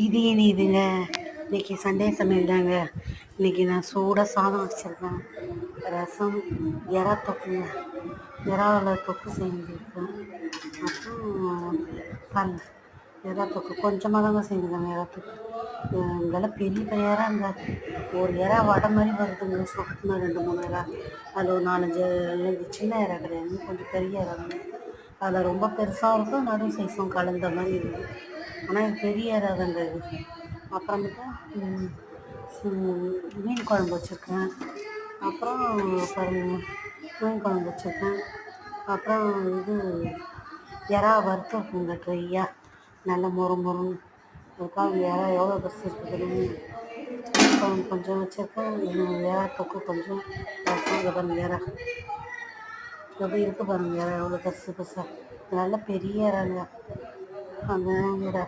இது இனிதுங்க. இன்னைக்கு சண்டே சமையல் தாங்க. இன்னைக்கு நான் சூடாக சாதம் வச்சுருக்கேன், ரசம், எறா தொக்குங்க. எறாவில் தொக்கு செஞ்சுருக்கேன். அப்புறம் பாருங்க, எறா தொக்கு கொஞ்சமாக தாங்க செஞ்சுருக்காங்க. எறா தொக்கு இதெல்லாம் பெரிய பெரிய எறா இந்த ஒரு எறா வடை மாதிரி வருதுங்க. சொட்டுனா 2 3 எறா, அதில் ஒரு 4 5 சின்ன எறா கிடையாது, கொஞ்சம் பெரிய எறா தான். அதில் ரொம்ப பெருசாக இருக்கும், நடு சைஸும் கலந்த மாதிரி இருக்குது. ஆனால் இது பெரிய எறா தாங்க இது. அப்புறமேட்டு மீன் குழம்பு வச்சுருக்கேன். அப்புறம் பாருங்க, மீன் குழம்பு வச்சுருக்கேன். அப்புறம் இது எறா வறுத்துருக்குங்க ட்ரையாக, நல்லா மொறு மொறுன்னு. அதுக்காக எறா எவ்வளோ பெருசு இருக்குது கொஞ்சம் வச்சுருக்கேன். எறா தொக்கு கொஞ்சம், ரசம். இதை பாருங்க எறா எப்படி இருக்குது பாருங்க, எறா எவ்வளோ பெருசு பெருசாக, நல்ல பெரிய இறாங்க அந்த எறா.